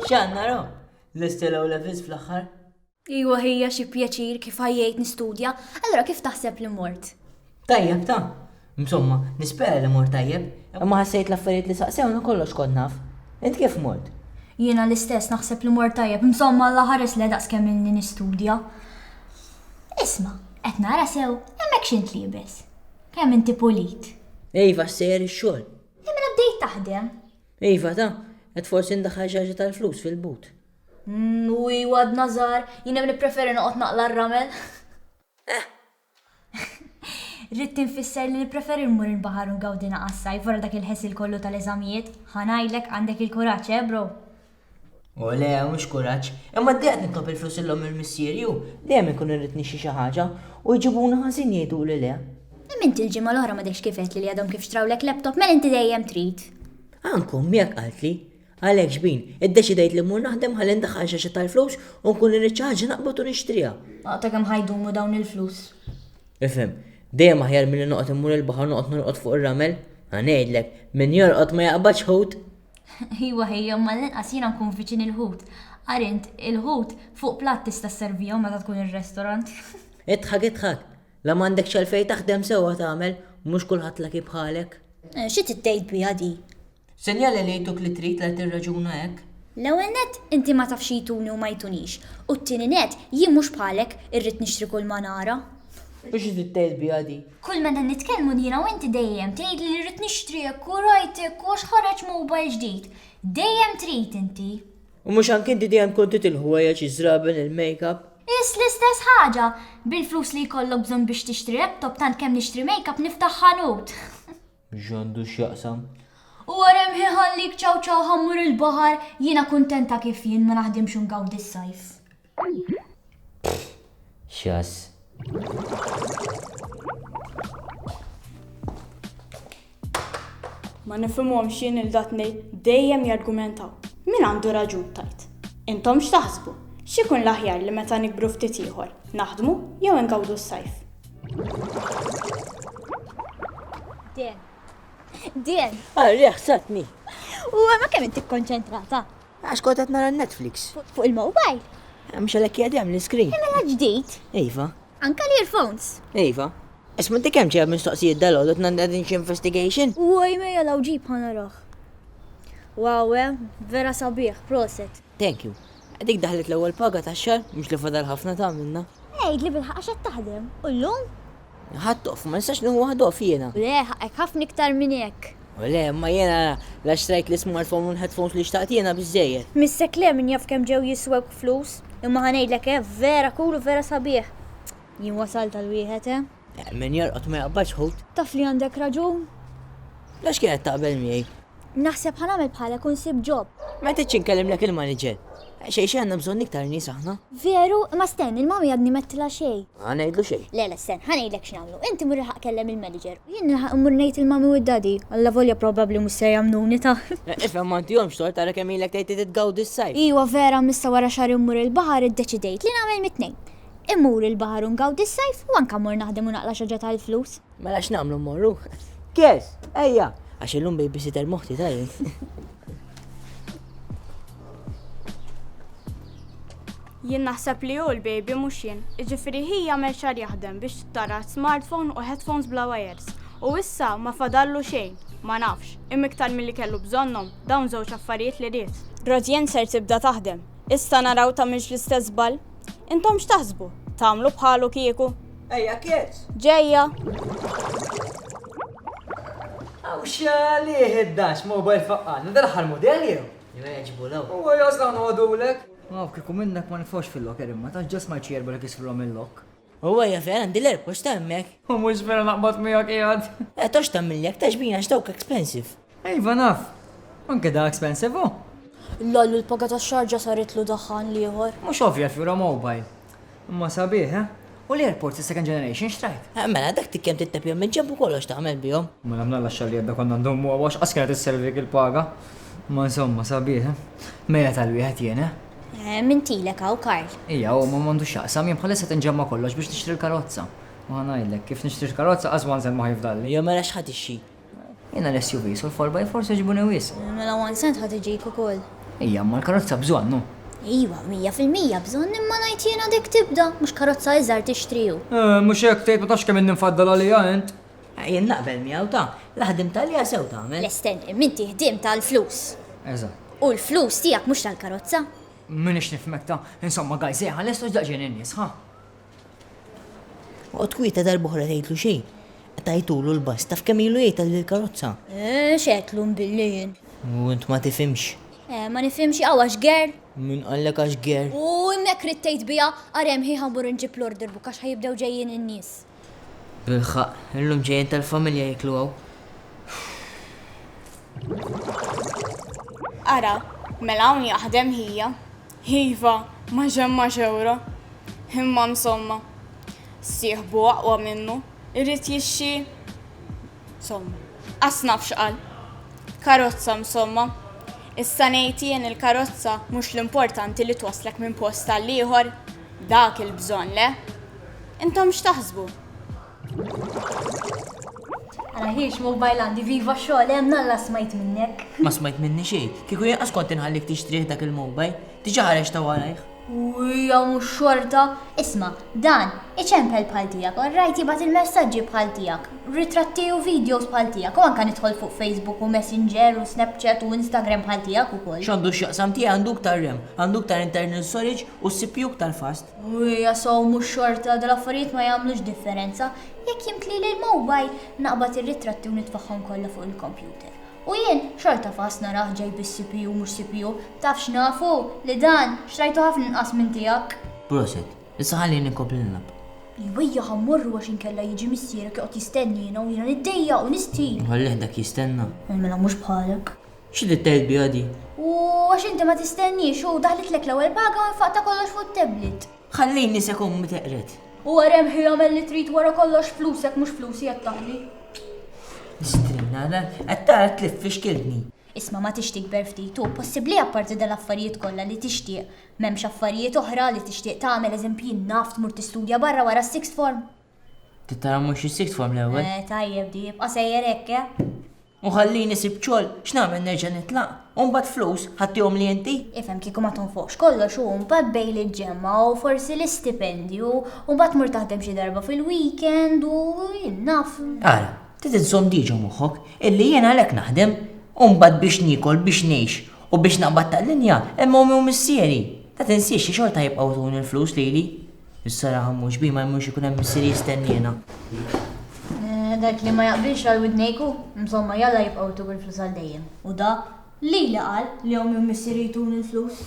X'għandna ro? L-Estela u Levis fl-aħħar? Iwa hija xi pjaċir kif ħajjejt nistudja, allura kif taħseb li mort? Tajjeb ta' insomma, nispera li mort tajjeb. Imma ħassejt l-affarijiet li saqsewna kollox kont naf. Int kif mort? Jiena l-istess naħseb li mort tajjeb, insomma alla ħares li daqskemm inni nistudja. Isma', qed nara sew, hemmhekk x'int liebes. Kemm inti pulit. Iva x'sejjer ix-xogħol. Imma bdejt taħdem. Iva ta' qed forsi ndaħħal xi ħaġa tal-flus fil-but. U għad nazar, jina nippreferi noqgħod naqla r-ramel. Rrid tinfisser li nippreferi nmur il-baħar u ngawdi naqas-sajf wara dak il-ħessil kollu tal-eżamijiet. Ħanajlek għandek il-kuraġġ, bro. U le, mhux kuraġġ, imma d-dejqed nitlob il-flus illhom il-missierju, dejjem ikun irrid nixi xi ħaġa u jġibuna ħażin jgħidu li le. Inti l-ġimgħa l-oħra ma dekx kifet li għadhom kif xtrawlek laptop, mela inti dejjem trid. Ankom miegħek qaltli. Għalek xbin, iddeċidejt li mmur naħdem ħalli ndaħħal xi tal-flus u nkun irrid xi ħaġa naqbad u nixtriha. Ta' kemm ħajdumu dawn il-flus. Ifhem, dejjem aħjar milli noqgħod immur il-baħar noqgħod norqod fuq ir-ramel. Ngħidlek, min jorqod ma jaqbadx ħut. Iwa ħejja ma l-inqas jiena nkun viċin il-ħut. Arint, il-ħut fuq platt tista' sservihom meta tkun ir-restorant. Idħak, la m'għandek x'għalfejn taħdem sewwa tagħmel, mhux kulħadd laki bħalek. Xi tittejt biha di? Senjali li jtuk li trid li tirraġuna hekk. L-ewwel net inti ma tafx jituni u ma jtunix. U t-tieni net jien mhux bħalek irrid nixtri kull ma nara. U xi tittejt biha di? Kull meta nitkellmu dira u inti dejjem tgħid li rrid nixtri hekk u rajtek u x'ħareġ mobile ġdid. Dejjem trid inti. U mhux anke inti dejjem kont tilħwejja xi żraben il-makeup. Is l-istess ħaġa. Bil-flus li jkollok bżonn biex tixtri laptop tant kemm nixtri makeup niftaħ ħanut. Ġandu x'jaqsam. U għarem ħallik ċaw ħammur il-bahar, jiena kontenta kif jien ma naħdimx ngawdi s-sajf. Xas. Ma nifhimhom x'jien il-datnej dejjem jargumentaw. Min għandu raġun tajt? Intom x'taħsbu? X'ikun l-aħjar li meta nikbru ftit ieħor? Naħdmu jew ngawdu s-sajf? Dien. Għarri ħsatni. U ma kemm inti konċentrata? Għax kont qed nara Netflix. Fuq il-mobile? Mhux għalhekk jgħadem l-iskrin. Mela ġdid. Iva. Anka l-earphones. Iva. Isma' inti kemm ġejja mistoqsijiet dal-għodot nandadin xi investigation? U ma jalaw ġib ħanaroħ. Wow, vera sabiħ, proset. Thank you. Dik daħlet l-ewwel paga tax-xahar, mhux li fadal ħafna ta' minna. Ejd li bil-ħaq għax taħdem. U llum? Ħaddof, ma nistax nuhu ħadof jiena. Le, ħaqek ħafna iktar minn hekk. U le, ma jiena la xtrajt l-smartphone u l-headphones li xtaqt jiena biżejjed. Missek le min jaf kemm ġew jiswek flus, imma ħanejdlek vera cool u vera sabiħ. Jien wasal tal-wieħed, Min jorqod ma jaqbadx ħut. Taf li għandek raġun? Lax kienet taqbel miegħi. Naħseb ħanamel bħalek u nsib job. Ma titx inkellimlek il-manager. Xejn għandna bżonn iktar nies aħna. Veru, ma sten, il-mami għadni mettila xejn. Ngħidlu xejn. Le, sten, ħanejdlek x'nagħmlu. Inti mur ħaq kellem il-manager. Jien ħaq mur ngħid il-mami u d-dadi. Alla volja probabbli mhux se jagħmluni ta'. Ifhem ma intihom xtort tara kemm ilek tgħid titgawdi s-sajf. Iwa vera missa wara xahar immur il-baħar iddeċidejt li nagħmel mit-tnejn. Immur il-baħar u ngawdi s-sajf u anke mmur naħdem u naqla xi ħaġa tal-flus. Mela x'nagħmlu mmorru? Kes, ejja, għax illum babysitter moħħti tajjeb. Jien naħseb li hu l-baby mhux jien. Jiġifieri hija għamel xahar jaħdem biex tara smartphone u headphones bla wires. U issa ma fadallu xejn, ma nafx. Imiktar milli kellu bżonnhom dawn żewġ affarijiet li ried. Rodjen ser tibda taħdem. Issa naraw tagħmilx l-istess ball. Intom x'taħsbu? Tagħmlu bħalu kieku? Ejja, kes. Ġejja. Għaw xali ħeddax mobile faqqan, dal-ħar model jew? Jima jaġbu law. U jasla nħodulek. Għaw kiku minnek ma nifox fil-locker imma taġ ġas ma ċierbu l-kis fil-lom il-lok. Huwa jaffer għandi l-airport x'tammek. U mux vera naqbad miegħek qiegħed. Tox tammilek taġbina x'dawk expensive. Ejva naf. Anke da expensive hu. Lollu l-paga tax-xarġa saritlu daħħan liħor. Mhux ovvja fjura mobile. Imma sabiħ, U l-airport second generation xtrajt. Mela dak tikkem tittapjom minn ġembu kollox tagħmel bihom. Ma lamna l-axxalli għadda konna ndommu għax askenet is-servik il-paga. Ma insomma sabiħ, Mejja tal-wieħed jiena. Mintilek għaw Karl. Ija, u ma mandu xaqsam jien bħalissa tinġemma kollox biex nixtri l-karozza. Ma ngħidlek kif nixtri l-karozza qaswan sen ma ħifdalli. Jo mela x'ħad ixxi. Jena l-SUV, so l-4x4 seġbuni wis. Mela 1 cent ħad iġik ukoll. Ija, ma l-karozza bżonnu. Iwa, 100% bżonn imma ngħid jiena dik tibda, mhux karozza iżgħar tixtriju. Mux jek tgħid ma tafx kemm ninfaddal għalija int. Jien naqbel miegħu ta' l-ħdim tal-ja sew tagħmel. L-esten, minti ħdim tal-flus. Eżatt. U l-flus tiegħek mhux tal-karozza. Minix nifmek ta' insomma għajzi ħalles daqġen in-nies, ha? U tkwita darbohra tgħidlu xejn. Tajtulu l-bas taf kemm ilu jgħid tal-karozza. Xeklu mbillijin. U int ma tifhimx. Ma nifhimx għax ger. Min qallek għax ger. U immek rittejt bija, għarem ħi ħambur nġib l-order book għax ħajibdew ġejjin in-nies. Bilħaq, illum ġejjin tal-familja jeklu għaw. Ara, mela hawn jaħdem hija. Hiva, ma ġemma ġewra. Imma msomma. Sieħbu aqwa minnu. Irrid jixxi. Somma, asnaf xqal. Karozza msomma. Issa ngħidien il-karozza mhux l-importanti li twaslek minn post tal-ieħor. Dak il-bżonn le. Intom x'taħsbu? Għana ħiex mobilandi viva xogħol hemm nalla smajt minnek. Ma smajt minni xejn. Kieku jenqas kont inħallik tixtrih dak il-mobile. Diġà ħareġ ta' warajh. Uja mhux xorta. Isma, dan, iċempel bħal tiegħek, orrajt jibgħat il-messaġġi bħal tiegħek, ritratti u videos bħal tiegħek, u anke nidħol fuq Facebook u Messenger u Snapchat u Instagram bħal tiegħek ukoll. X'għandu x'jaqsam tiegħek għanduk tar-rem, għanduk tar-internal storage u s-CPU tal-fast. Uja so mhux xorta dal-affarijiet ma jagħmlux differenza. Jekk jimtli l-mobile, naqbad ir-ritratti u nitfaħħom kollha fuq il-computer. U jien, xorta fast naraħ ġej bis-CPU mhux CPU, taf x'nafu li dan xtrajtu ħafna inqas minn tiegħek. Proset, issa ħallini nkompli nilab. Iwejja ħammurru għax inkella jiġi missierek joqgħod jistennina u jiena niddejja u nistil. Ħallih dak jistenna. Mela mhux bħalek. X'id tgħid biha di? U għax inti ma tistennix u daħlitlek l-ewwel paga u nfaqta kollox fuq it-tablet. Ħallini sekund mi teqret. U għarem ħjamel li trid wara kollox flusek mhux flusi qed taħli. Nistrina, qed tara tliff fi xkiltni. Isma ma tixtieq berftit u possibbli apparti dal-affarijiet kollha li tixtieq. M'hemmx affarijiet oħra li tixtieq tagħmel eżempji naf tmur tistudja barra wara s-sixth form. Titara mhux is-sixth form l-ewwel. Tajjeb di, jibqa' sejjer hekk. U ħallini sib xogħol, x'nagħmel nerġa' nitlaq? U mbagħad flus ħaddihom li inti? Ifhem kieku ma tonfoqx kollox u mbagħad bejn il-ġemma u forsi l-istipendju u mbagħad mur taħdem xi darba fil-weekend u naf. Ara, titinsom diġu moħħok illi jiena għalhekk naħdem u mbagħad biex nikol biex ngħix u biex naqbad tal-linja hemm hommi u missieri. Ta' tinsiex xi xorta jibqgħu tuni l-flus lili. Is-saraħa mhux bi ma jmux ikun hemm missieri jistennina. Dak li ma jaqbilx għal widnejku, insomma jalla jibqgħu tuq il-flus għal dejjem. U da li qal li hommi u missieri jtuni l-flus.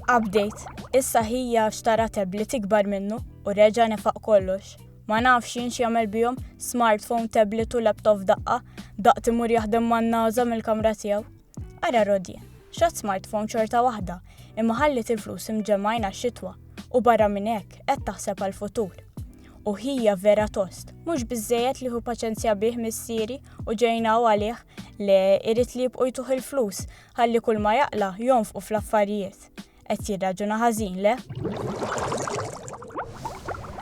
Update. Issa hija xtara tablet ikbar minnu u reġa' nefaq kollox. Ma nafx jien x'jagħmel bihom smartphone, tablet u laptop daqt imur jaħdem man-naża mill-kamra tiegħu. Ara Rodien, x'għad smartphone xorta waħda, imma ħallit il-flus imġemmajna x-xitwa u barra minn hekk qed taħseb għall-futur. U hija vera tost, mhux biżżejjed li hu paċenzja bih missieri u ġejnaw għalih li irid li jibqgħu jtuħ il-flus ħalli kull ma jaqla jonfqu fl-affarijiet. Qed jirraġuna ħażin le?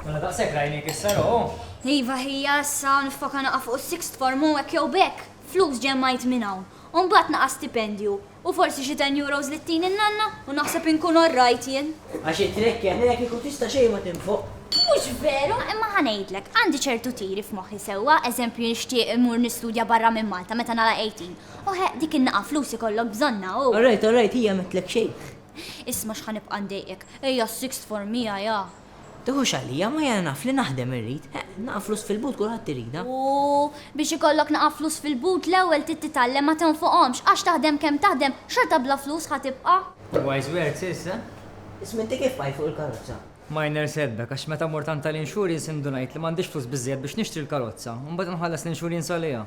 Mela daqshekk rajnik issa-ro. Iva hija issa nifoka naqa' fuq is-sixth form u hekk jew bekk, flus ġemmajt minn hawn. U mbagħad naqa' stipendju u forsi xi 10 euros li tin in-nanna u naħseb inkun orrajt jien. Għax it-trekki għandek ikun tista' xejn ma tinfoq. Mhux veru, imma ħanejdlek, għandi ċertu tiri f'moħħi sewwa, eżempju nixtieq imur nistudja barra minn Malta meta nara 18. U dik in-naqa' flus ikollok bżonna u. Alright, hija metlek xejn. Isma' x'ħanibqa' ndejqek, ejja s-sixth form mija ja. Tuħux għalija ma jana naf li naħdem irrid. Naqa' flus fil-but kulħadd irida. U biex ikollok naqa' flus fil-but l-ewwel titgħallem ma tinfoqhomx għax taħdem kemm taħdem xorta bla flus ħatibqa'. Wise works issa. Isminti kif faj fuq il-karozza? Minor setback għax meta mort tant tal-insurance indunajt li m'għandix flus biżżejjed biex nixtri l-karozza, u mbagħad nħallas l-insurance għaliha.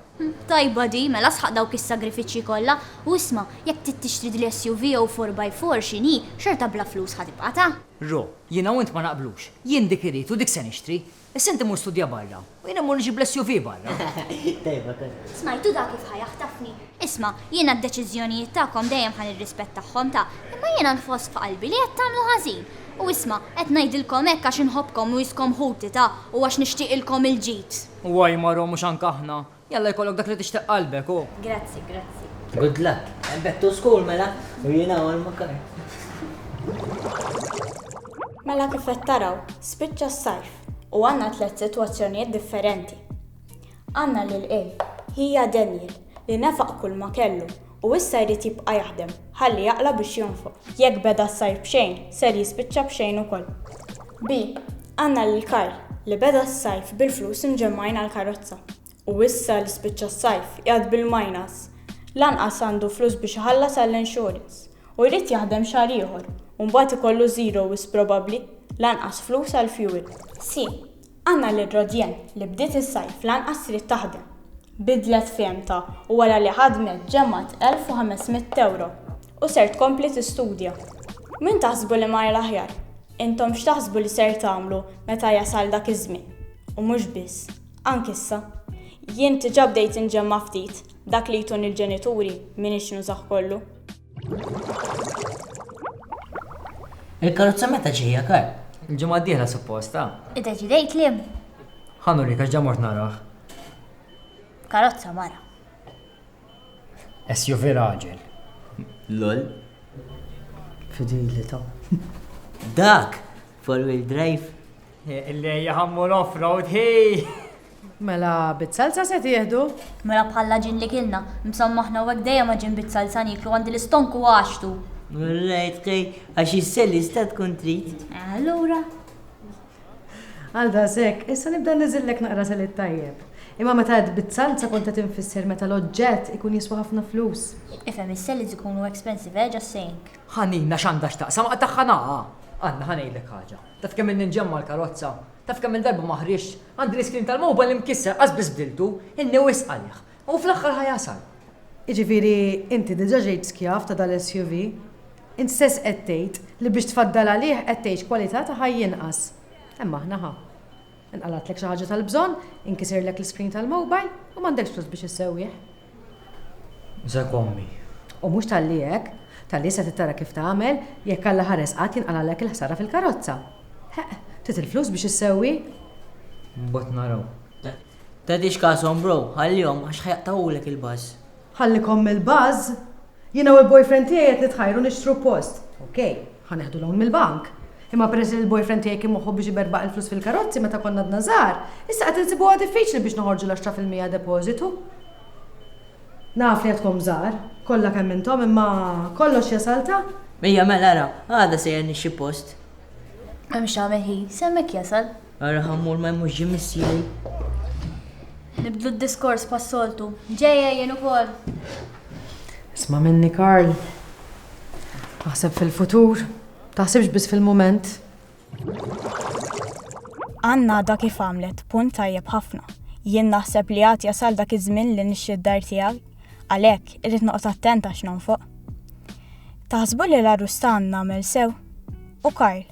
Tajba di, mela sħaq dawk is-sagrifiċċji kollha u isma' jekk tixtri l-SUV u 4x4 x'inhi, xorta bla flus ħatibqa' ta'. Ro, jiena u int ma naqblux. Jien dik irid u dik se nixtri. Issa inti mur studja barra. U jiena mur niġib l-SUV barra. Tajba kan. Smajtu dak kif ħajaħtafni. Isma' jiena d-deċiżjonijiet tagħkom dejjem ħan irrispettahom ta' imma jiena nfoss f'qalbi li qed tagħmlu ħażin. U isma, qed ngħidilkom hekk għax inħobbkom u jiskom ħutita u għax nixtieqilkom il-ġid. Uaj marru mux anka aħna. Jalla jkollok dak li tixtieq qalbek u. Grazzi, grazzi. Good luck. And back to school mela. U jiena għal makar. Mela kif qed taraw, spiċċa s-sajf u għandna 3 sitwazzjonijiet differenti. Għandna lil hija Daniel li nefaq kull ma kellu u issa jrid jibqa' jaħdem ħalli jaqla biex jonfoq. Jekk beda s-sajf b'xejn, ser jispiċċa b'xejn ukoll. B. Għandna lil Karl li beda s-sajf bil-flus imġemmajn għall-karozza u issa li spiċċa s-sajf jgħad bil-minus. Lanqas għandu flus biex iħallas għall-insurance u jrid jaħdem xahar ieħor u mbagħad ikollu zero wis probabbli lanqas flus għall-fuel. C. Għandna lil Rodien li bdiet is-sajf lanqas trid taħdem. Bidlet femta u wara li ħadmet ġemmat 1500 euro u ser tkompli tistudja. Min taħsbu li mar l-aħjar? Intom x'taħsbu li ser tagħmlu meta jasal dak iż-żmien? U mhux biss, anke issa. Jien diġà bdejt inġemma ftit dak li jtun il-ġenituri minix nużaħ kollu. Il-karozza meta ġejja Karl? Il-ġimgħa d-dieħla supposta. Iddeċidejt li Ħanuri għax ġamort naraħ. karozza mara. SUV raġel. Lol. Fidelita. Dak. Four-wheel drive. Illi jaħammu l-off-road, hej! Mela bit-salsa se tieħdu? Mela bħalla ġin li kilna, msammaħna u għek dejjem ġin bit-salsa niklu għandi l-istonku għaxtu. Rajt kej, għax jisselli stat kontrit. Allura. Għalda sekk, issa nibda nizillek naqra salit tajjeb. Imma meta bit-salsa kont qed infisser meta l-oġġett ikun jiswa ħafna flus. Ifhem is-sellies ikunu expensive, just saying. Ħanina x'għandha x'taqsam ma taħħanaqa. Għandna ħanejlek ħaġa. Taf kemm ninġemma l-karozza, taf kemm il-darba maħrix, għandi l-iskrin tal-mobile imkisser qasbis bdiltu, inni wis qalih. U fl-aħħar ħajasal. Iġifieri inti diġà ġejt skjaf ta' dal-SUV, inti stess qed tgħid li biex tfaddal għalih qed tgħix kwalità ta' ħaj jinqas. Imma aħna ħa. Inqalatlek xi ħaġa tal-bżonn, inkisirlek l-iskrin tal-mobile u m'għandekx flus biex issewwieħ. Żek ommi. U mhux tal-li hekk, tal-li se tittara kif tagħmel jekk alla ħares qatt jinqalalek il-ħsara fil-karozza. Tit il-flus biex issewwi? Mbagħad naraw. Ta' dix kasom bro, għal-jom għax ħajaqtawlek il-bus. Ħallikom il-buzz. Jiena u l-boyfriend tiegħi qed nitħajru nixtru post. Okej, ħaneħdu l-hawn mill-bank. Imma peress li l-boyfriend tiegħi kien moħħu biex iberbaq il-flus fil-karozzi meta konna d-nażar, issa qed insibuha diffiċli biex noħorġu l-10% depożitu. Naf li għadkom żgħar, kollha kemm intom imma kollox jasalta. Mija mela ra, għada sejjer nixi post. Memx għamel hi, semmek jasal. Għara ħammur ma jmux ġimissili. Nibdlu d-diskors pas-soltu. Ġejja jien ukoll. Isma' minni Karl. Taħseb fil-futur, taħsibx biss fil-mument. Għanna da kif għamlet, punt tajjeb ħafna. Jien naħseb li għat jasal dak iż-żmien li nixxi d-dar tiegħi, għalhekk irrid noqgħod attenta x'nonfoq. Taħsbu li l-arrustan nagħmel sew? U Karl.